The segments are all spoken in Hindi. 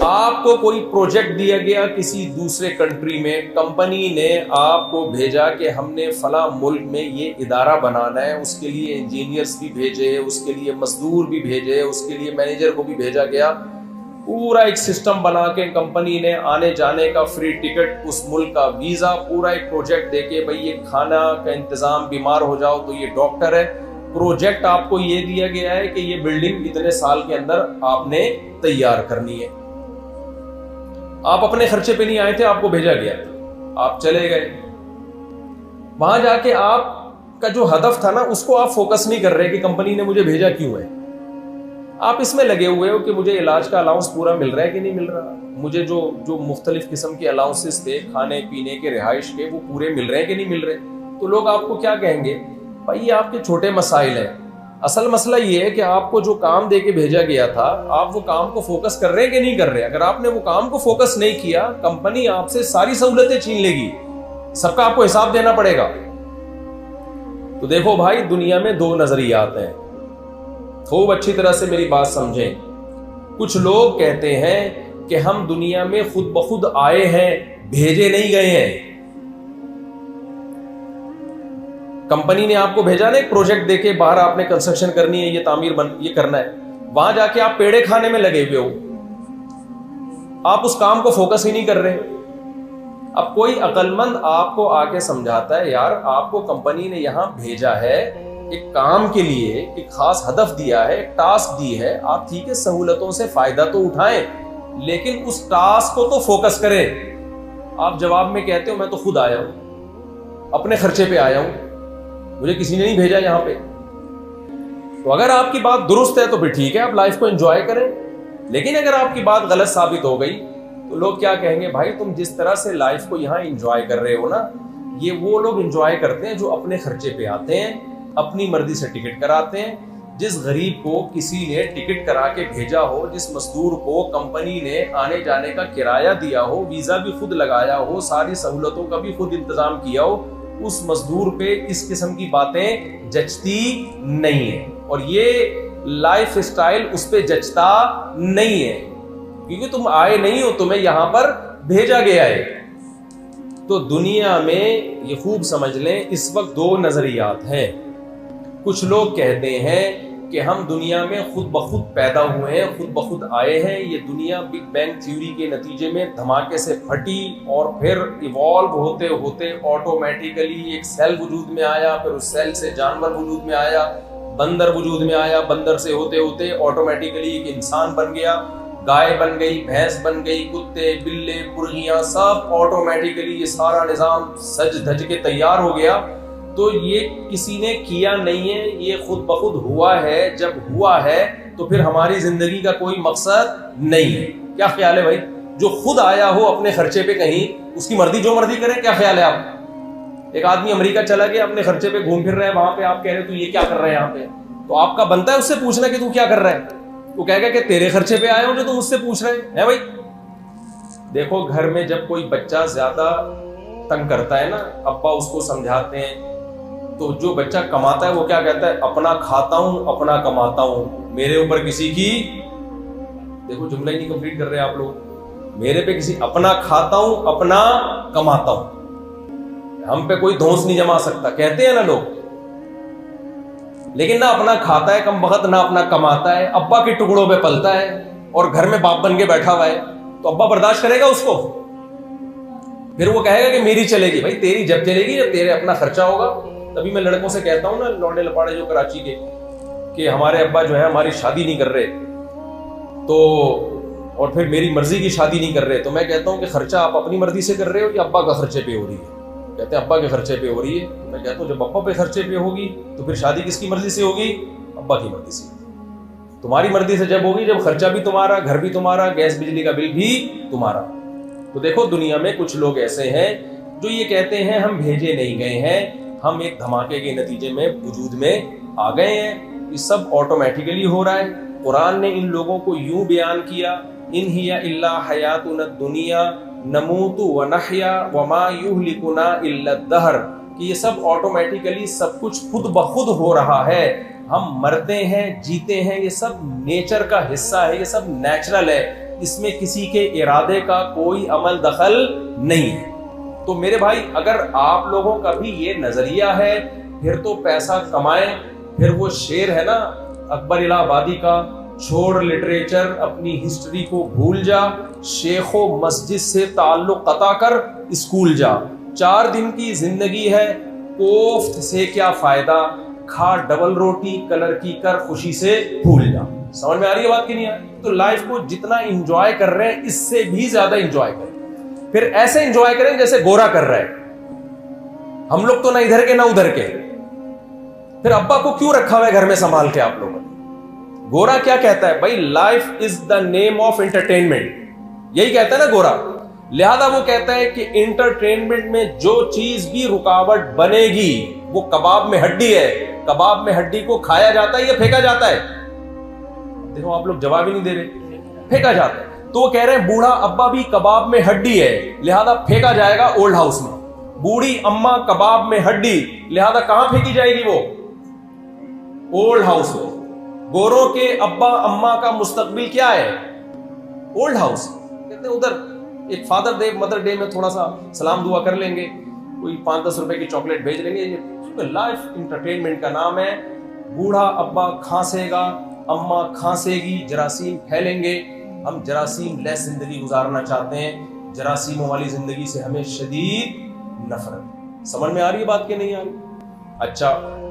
आपको कोई प्रोजेक्ट दिया गया किसी दूसरे कंट्री में, कंपनी ने आपको भेजा कि हमने फला मुल्क में ये इदारा बनाना है, उसके लिए इंजीनियर्स भी भेजे, उसके लिए मजदूर भी भेजे, उसके लिए मैनेजर को भी भेजा गया, पूरा एक सिस्टम बना के कंपनी ने आने जाने का फ्री टिकट, उस मुल्क का वीजा, पूरा एक प्रोजेक्ट देके भाई ये खाना का इंतजाम, बीमार हो जाओ तो ये डॉक्टर है। प्रोजेक्ट आपको ये दिया गया है कि ये बिल्डिंग इतने साल के अंदर आपने तैयार करनी है। आप अपने खर्चे पे नहीं आए थे, आपको भेजा गया था, आप चले गए। वहां जाके आपका जो हदफ था ना, उसको आप फोकस नहीं कर रहे कि कंपनी ने मुझे भेजा क्यों है। आप इसमें लगे हुए हो कि मुझे इलाज का अलाउंस पूरा मिल रहा है कि नहीं मिल रहा, मुझे जो मुख्तलिफ किस्म के अलाउंसेस थे, खाने पीने के, रिहाइश के, वो पूरे मिल रहे हैं कि नहीं मिल रहे। तो लोग आपको क्या कहेंगे, भाई ये आपके छोटे मसाइल हैं। असल मसला ये है कि आपको जो काम दे के भेजा गया था, आप वो काम को फोकस कर रहे हैं कि नहीं कर रहे। अगर आपने वो काम को फोकस नहीं किया, कंपनी आपसे सारी सहूलतें छीन लेगी, सबका आपको हिसाब देना पड़ेगा। तो देखो भाई, दुनिया में दो नजरियात हैं, खूब अच्छी तरह से मेरी बात समझें। कुछ लोग कहते हैं कि हम दुनिया में खुद ब खुद आए हैं, भेजे नहीं गए हैं। कंपनी ने आपको भेजा ना एक प्रोजेक्ट देके, बाहर आपने कंस्ट्रक्शन करनी है, ये तामीर ये करना है, वहां जाके आप पेड़े खाने में लगे हुए हो, आप उस काम को फोकस ही नहीं कर रहे। अब कोई अक्लमंद आपको आके समझाता है, यार आपको कंपनी ने यहां भेजा है एक काम के लिए, एक खास हदफ दिया है, एक टास्क दी है, आप ठीक है सहूलतों से फायदा तो उठाएं, लेकिन उस टास्क को तो फोकस करें। आप जवाब में कहते हो मैं तो खुद आया हूं, अपने खर्चे पे आया हूं, मुझे किसी ने नहीं भेजा यहां पे। तो अगर आपकी बात दुरुस्त है तो फिर ठीक है, आप लाइफ को एंजॉय करें। लेकिन अगर आपकी बात गलत साबित हो गई तो लोग क्या कहेंगे, भाई तुम जिस तरह से लाइफ को यहां एंजॉय कर रहे हो ना, ये वो लोग एंजॉय करते हैं जो अपने खर्चे पे आते हैं, अपनी मर्जी से टिकट कराते हैं। जिस गरीब को किसी ने टिकट करा के भेजा हो, जिस मजदूर को कंपनी ने आने जाने का किराया दिया हो, वीजा भी खुद लगाया हो, सारी सहूलतों का भी खुद इंतजाम किया हो, उस मजदूर पे इस किस्म की बातें जचती नहीं है। और ये लाइफ स्टाइल उस पे जचता नहीं है, क्योंकि तुम आए नहीं हो, तुम्हें यहां पर भेजा गया है। तो दुनिया में ये खूब समझ लें, इस वक्त दो नजरियात हैं। कुछ लोग कहते हैं कि हम दुनिया में खुद ब खुद पैदा हुए हैं, खुद ब खुद आए हैं, ये दुनिया बिग बैंग थ्योरी के नतीजे में धमाके से फटी और फिर इवॉल्व होते होते ऑटोमेटिकली एक सेल वजूद में आया, फिर उस सेल से जानवर वजूद में आया, बंदर वजूद में आया, बंदर से होते होते ऑटोमेटिकली एक इंसान बन गया, गाय बन गई, भैंस बन गई, कुत्ते, बिल्ले, मुर्गियां, सब ऑटोमेटिकली ये सारा निजाम सज धज के तैयार हो गया। तो ये किसी ने किया नहीं है, ये खुद ब खुद हुआ है। जब हुआ है तो फिर हमारी जिंदगी का कोई मकसद नहीं है। क्या ख्याल है भाई, जो खुद आया हो अपने खर्चे पे कहीं, उसकी मर्जी जो मर्जी करे, क्या ख्याल है आप? एक आदमी अमेरिका चला गया, अपने खर्चे पे घूम फिर रहा है, वहां पे आप कह रहे हो तू ये क्या कर रहा है यहाँ पे, तो आपका बनता है उससे पूछना कि तू क्या कर रहा है। वो कहेगा कि तेरे खर्चे पे आया हूं जो तुम मुझसे पूछ रहे हैं भाई। देखो, घर में जब कोई बच्चा ज्यादा तंग करता है ना, अब्बा उसको समझाते हैं, तो जो बच्चा कमाता है वो क्या कहता है, अपना खाता हूं, अपना कमाता हूं, मेरे ऊपर किसी की, देखो जुमला ही नहीं कंप्लीट कर रहे आप लोग, मेरे पे किसी, अपना खाता हूं, अपना कमाता हूं, हम पे कोई धौंस नहीं जमा सकता, कहते हैं ना लोग। लेकिन ना अपना खाता है कम वक्त, ना अपना कमाता है, अब्बा के टुकड़ों पे पलता है और घर में बाप बन के बैठा हुआ है, तो अब्बा बर्दाश्त करेगा उसको? फिर वो कहेगा कि मेरी चलेगी। भाई तेरी जब चलेगी जब तेरे अपना खर्चा होगा। तभी मैं लड़कों से कहता हूं ना, लौंडे लपाड़े जो कराची के, कि हमारे अब्बा जो है हमारी शादी नहीं कर रहे, तो और फिर मेरी मर्जी की शादी नहीं कर रहे, तो मैं कहता हूं कि खर्चा आप अपनी मर्जी से कर रहे हो या अब्बा का खर्चे पे हो रही है? कहते हैं अब्बा के खर्चे पे हो रही है। तो मैं कहता हूं जब अब्बा पे खर्चे पे होगी तो फिर शादी किसकी मर्जी से होगी? अब्बा की मर्जी से। तुम्हारी मर्जी से जब होगी, जब खर्चा भी तुम्हारा, घर भी तुम्हारा, गैस बिजली का बिल भी तुम्हारा। तो देखो, दुनिया में कुछ लोग ऐसे हैं जो ये कहते हैं हम भेजे नहीं गए हैं, हम एक धमाके के नतीजे में वजूद में आ गए हैं, ये सब ऑटोमेटिकली हो रहा है। कुरान ने इन लोगों को यूं बयान किया, इन हिया इल्ला हयातुन दुनिया नमूतु व नहया व मा युहलिकुना इल्ला दहर, कि ये सब ऑटोमेटिकली सब कुछ खुद ब खुद हो रहा है। हम मरते हैं, जीते हैं, ये सब नेचर का हिस्सा है, ये सब नेचुरल है। इसमें किसी के इरादे का कोई अमल दखल नहीं है। तो मेरे भाई, अगर आप लोगों का भी ये नजरिया है, फिर तो पैसा कमाएं। फिर वो शेर है ना अकबर इलाहाबादी का, छोड़ लिटरेचर, अपनी हिस्ट्री को भूल जा, शेखो मस्जिद से ताल्लुक कता कर, स्कूल जा। 4 दिन की जिंदगी है, कोफ्त से क्या फायदा, खा डबल रोटी, कलर की कर खुशी से भूल जा। समझ में आ रही है बात की नहीं आ रही? तो लाइफ को जितना एंजॉय कर रहे हैं, इससे भी ज्यादा एंजॉय करें। फिर ऐसे एंजॉय करें जैसे गोरा कर रहा है। हम लोग तो ना इधर के ना उधर के। फिर अब्बा को क्यों रखा हुआ है घर में संभाल के आप लोगों ने? गोरा क्या कहता है भाई, life is the name of entertainment, यही कहता है ना गोरा। लिहाजा वो कहता है कि एंटरटेनमेंट में जो चीज भी रुकावट बनेगी वो कबाब में हड्डी है। कबाब में हड्डी को खाया जाता है या फेंका जाता है? देखो आप लोग जवाब ही नहीं दे रहे। फेंका जाता है। तो वो कह रहे हैं बूढ़ा अब्बा भी कबाब में हड्डी है, लिहाजा फेंका जाएगा ओल्ड हाउस में। बूढ़ी अम्मा कबाब में हड्डी, लिहाजा कहां फेंकी जाएगी वो? ओल्ड हाउस में। गोरों के अब्बा अम्मा का मुस्तकबिल क्या है? Old house. कहते हैं उधर एक फादर डे मदर डे में थोड़ा सा सलाम दुआ कर लेंगे, कोई 5-10 रुपए की चॉकलेट भेज लेंगे। लाइफ एंटरटेनमेंट का नाम है। बूढ़ा अब्बा खांसेगा, अम्मा खांसेगी, जरासीम फैलेंगे। हम जरासीम लेस जिंदगी गुजारना चाहते हैं। जरासीमों वाली जिंदगी से हमें शदीद नफरत। समझ में आ रही है बात कि नहीं आ रही? अच्छा,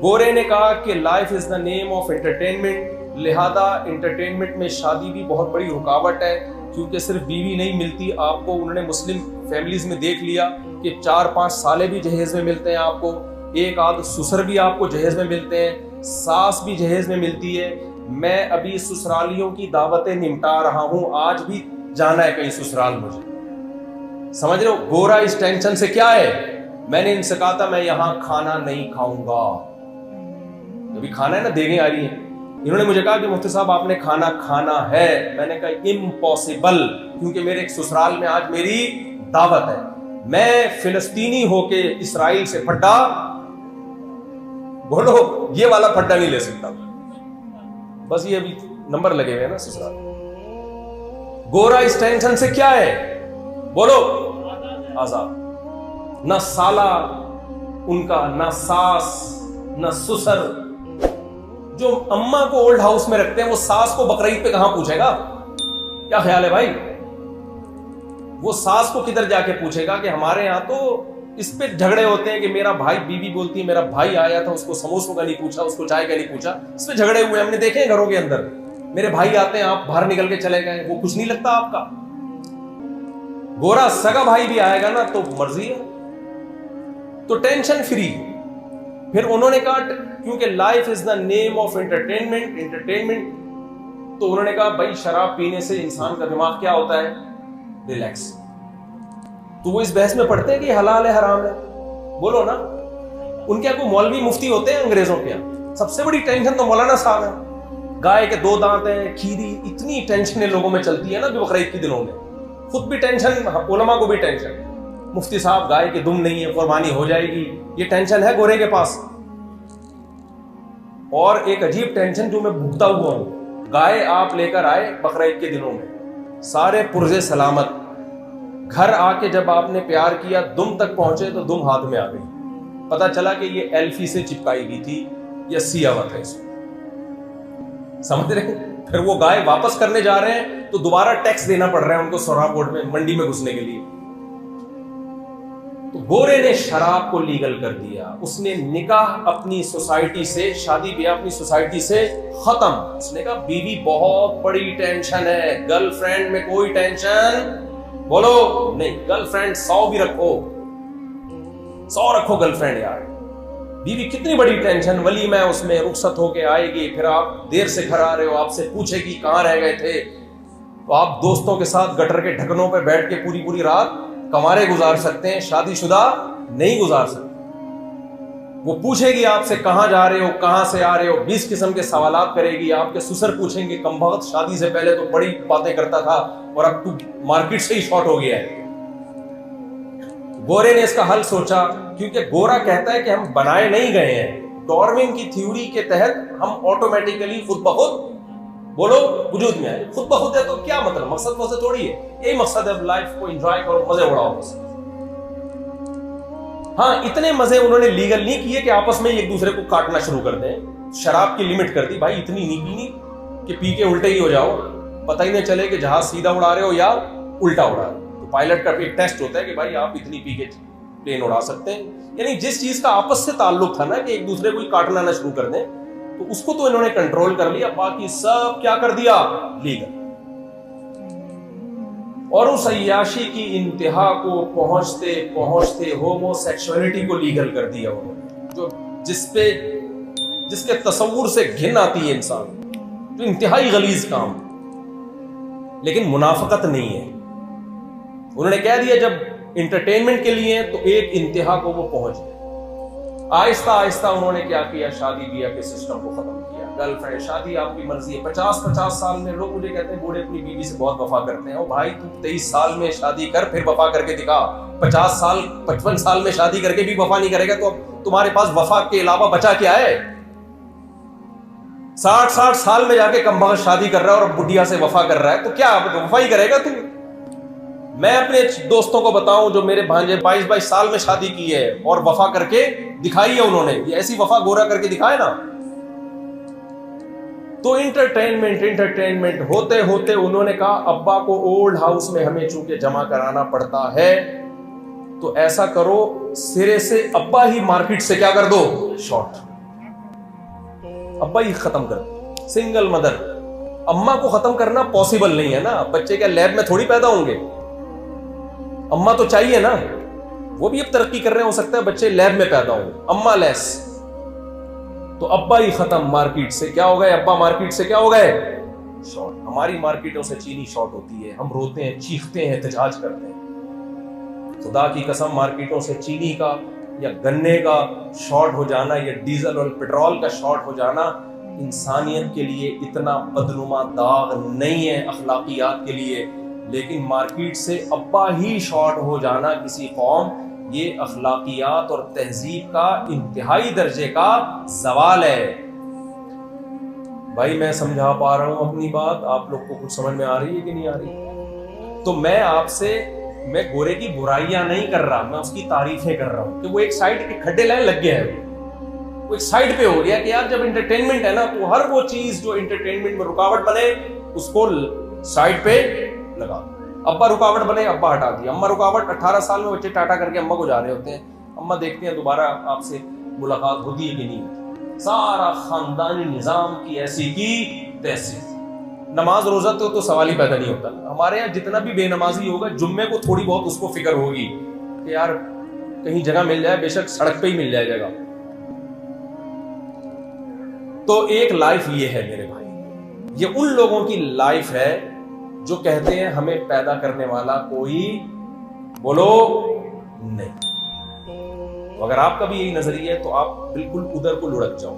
गोरे ने कहा कि life is the name of entertainment, लिहाजा एंटरटेनमेंट में शादी भी बहुत बड़ी रुकावट है, क्योंकि सिर्फ बीवी नहीं मिलती आपको। उन्होंने मुस्लिम फैमिलीज में देख लिया कि 4-5 साले भी जहेज में मिलते हैं आपको, एक आध ससुर भी आपको जहेज में मिलते हैं, सास भी जहेज में मिलती है। मैं अभी ससुरालियों की दावतें निपटा रहा हूं, आज भी जाना है कहीं ससुराल मुझे। समझ रहे हो? गोरा इस टेंशन से क्या है? मैंने इनसे कहा था मैं यहां खाना नहीं खाऊंगा। अभी खाना है ना, देखें आ रही है। इन्होंने मुझे कहा कि मुफ्ती साहब आपने खाना खाना है। मैंने कहा इम्पॉसिबल, क्योंकि मेरे एक ससुराल में आज मेरी दावत है। मैं फिलिस्तीनी होके इसराइल से फड्डा, बोलो ये वाला फड्डा नहीं ले सकता। बस ये अभी नंबर लगे हुए हैं ना ससुराल। गोरा इस टेंशन से क्या है? बोलो आजाद। न साला उनका, न सास, न ससुर। जो अम्मा को ओल्ड हाउस में रखते हैं, वो सास को बकरीद पे कहां पूछेगा? क्या ख्याल है भाई? वो सास को किधर जाके पूछेगा? कि हमारे यहां तो इस पे झगड़े होते हैं कि मेरा भाई, बीवी बोलती है मेरा भाई आया था, उसको समोसों का नहीं पूछा, उसको चाय का नहीं पूछा। इस पे झगड़े हुए हमने देखे हैं घरों के अंदर। मेरे भाई आते हैं, आप बाहर निकल के चले गए, वो कुछ नहीं लगता आपका? गोरा सगा भाई भी आएगा ना तो मर्जी है, तो टेंशन फ्री। फिर उन्होंने कहा क्योंकि life is the name of entertainment, तो उन्होंने कहा भाई शराब पीने से इंसान का दिमाग क्या होता है? रिलैक्स। तो वो इस बहस में पढ़ते हैं कि हलाल है हराम है। बोलो ना, उनके यहाँ कोई मौलवी मुफ्ती होते हैं अंग्रेजों के यहाँ? सबसे बड़ी टेंशन तो मौलाना साहब है। गाय के 2 दांत हैं, खीरी, इतनी टेंशन लोगों में चलती है ना बकरीद के दिनों में। खुद भी टेंशन, उलमा को भी टेंशन। मुफ्ती साहब गाय के दुम नहीं है, कुर्बानी हो जाएगी, ये टेंशन है गोरे के पास। और एक अजीब टेंशन जो मैं भुगता हुआ हूं, गाय आप लेकर आए बकरीद के दिनों में, सारे पुरजे सलामत, घर आके जब आपने प्यार किया, दुम तक पहुंचे तो दुम हाथ में आ गई। पता चला कि ये एल्फी से चिपकाई गई थी, ये सियावत है इसमें। समझ रहे? फिर वो गाय वापस करने जा रहे हैं तो दोबारा टैक्स देना पड़ रहा है उनको सोहरा बोर्ड में, मंडी में घुसने के लिए। तो गोरे ने शराब को लीगल कर दिया। उसने निकाह अपनी सोसाइटी से, शादी ब्याह अपनी सोसाइटी से खत्म। उसने कहा बीवी बहुत बड़ी टेंशन है, गर्लफ्रेंड में कोई टेंशन बोलो नहीं। गर्लफ्रेंड 100 भी रखो, 100 रखो गर्लफ्रेंड यार। बीवी कितनी बड़ी टेंशन, वलीमा है उसमें, रुखसत होके आएगी, फिर आप देर से घर आ रहे हो, आपसे पूछेगी कहां रह गए थे, तो आप दोस्तों के साथ गटर के ढकनों पे बैठ के पूरी पूरी रात कमारे गुजार सकते हैं, शादीशुदा नहीं गुजार सकते। वो पूछेगी आपसे कहां जा रहे हो, कहां से आ रहे हो, 20 किस्म के सवालात करेगी। आपके ससुर पूछेंगे कमबख्त शादी से पहले तो बड़ी बातें करता था और अब तू मार्केट से ही शॉर्ट हो गया है। गोरे ने इसका हल सोचा, क्योंकि गोरा कहता है कि हम बनाए नहीं गए हैं। डार्विन की थ्योरी के तहत हम ऑटोमेटिकली खुद ब खुद बोलो वजूद में आए, खुद ब खुद है तो क्या मतलब, मकसद वैसे थोड़ी है, यही मकसद है, लाइफ को एंजॉय करो, मजे उड़ाओ बस। हाँ, इतने मजे उन्होंने लीगल नहीं किए कि आपस में एक दूसरे को काटना शुरू कर दें। शराब की लिमिट कर दी भाई, इतनी नहीं पीनी कि पी के उल्टे ही हो जाओ, पता ही नहीं चले कि जहाज सीधा उड़ा रहे हो या उल्टा उड़ा रहे हो। तो पायलट का एक टेस्ट होता है कि भाई आप इतनी पी के प्लेन उड़ा सकते हैं। यानी जिस चीज का आपस से ताल्लुक था ना कि एक दूसरे को काटना ना शुरू कर दें, तो उसको तो इन्होंने कंट्रोल कर लिया, बाकी सब क्या कर दिया, लीगल। और उस अय्याशी की इंतहा को पहुंचते पहुंचते होमोसेक्सुअलिटी को लीगल कर दिया उन्होंने, जो जिसके तस्वुर से घिन आती है इंसान, जो इंतहाई गलीज काम, लेकिन मुनाफकत नहीं है। उन्होंने कह दिया जब इंटरटेनमेंट के लिए तो एक इंतहा को वो पहुंच गए। आहिस्ता आहिस्ता उन्होंने क्या किया, शादी ब्याह के सिस्टम को खत्म किया। गर्लफ्रेंड, शादी आपकी मर्जी है। 50-50 साल में लोग मुझे कहते हैं बूढ़े अपनी बीवी से बहुत वफा करते हैं। ओ भाई, तू 23 साल में शादी कर, फिर वफा करके दिखा। 50 साल 55 साल में शादी करके भी वफा नहीं करेगा तो अब तुम्हारे पास वफा के अलावा बचा क्या है? 60 साल में जाके कमबख्त शादी कर रहा है और बुढ़िया से वफा कर रहा है, तो क्या वफा ही करेगा तू? मैं अपने दोस्तों को बताऊं जो मेरे भांजे 22 साल में शादी की है और वफा करके दिखाई है उन्होंने, ये ऐसी वफा गोरा करके दिखाए ना। तो इंटरटेनमेंट होते होते उन्होंने कहा अब्बा को ओल्ड हाउस में हमें चूंकि जमा कराना पड़ता है, तो ऐसा करो सिरे से अब्बा ही मार्केट से क्या कर दो, शॉर्ट, अब्बा ही खत्म कर दो। सिंगल मदर, अम्मा को खत्म करना पॉसिबल नहीं है ना। बच्चे क्या लैब में थोड़ी पैदा होंगे, अम्मा तो चाहिए ना। वो भी अब तरक्की कर रहे हैं, हो सकता है बच्चे लैब में पैदा हों, अम्मा लेस। तो अब्बा ही खत्म, मार्केट से क्या हो गए, अब्बा मार्केट से क्या हो गए, शॉर्ट। हमारी मार्केटों से चीनी शॉर्ट होती है, हम रोते हैं, चीखते हैं, एहतजाज करते हैं। खुदा की कसम, मार्केटों से चीनी का या गन्ने का शॉर्ट हो जाना या डीजल और पेट्रोल का शॉर्ट हो जाना इंसानियत के लिए इतना बदनुमा दाग नहीं है, अखलाकियात के लिए। लेकिन मार्केट से अब्बा ही शॉर्ट हो जाना किसी कौम, ये अखलाकियात और तहजीब का इंतहाई दर्जे का सवाल है। भाई मैं समझा पा रहा हूं अपनी बात, आप लोग को कुछ समझ में आ रही है कि नहीं आ रही? तो मैं गोरे की बुराइयां नहीं कर रहा, मैं उसकी तारीफें कर रहा हूं कि वो एक साइड के खड्डे लाइन लग गया है, वो एक साइड पे हो गया कि यार जब एंटरटेनमेंट है ना, तो हर वो चीज जो एंटरटेनमेंट में रुकावट बने उसको साइड पे लगा। अब्बा रुकावट बने, अब्बा हटा दिया। अम्मा रुकावट, 18 साल में बच्चे टाटा करके अम्मा को जा रहे होते हैं, अम्मा देखते हैं दोबारा आपसे मुलाकात होती है कि नहीं। सारा खानदानी निजाम की ऐसी की तैसी। नमाज रोजा तो सवाल ही पैदा नहीं होता। हमारे यहाँ जितना भी बेनमाजी होगा, जुम्मे को थोड़ी बहुत उसको फिक्र होगी कि यार कहीं जगह मिल जाए, बेशक सड़क पे ही मिल जाए जगह। तो एक लाइफ ये है मेरे भाई, ये उन लोगों की लाइफ है जो कहते हैं हमें पैदा करने वाला कोई बोलो नहीं। तो अगर आपका भी यही नजरिया है तो आप बिल्कुल उधर को लुढ़क जाओ।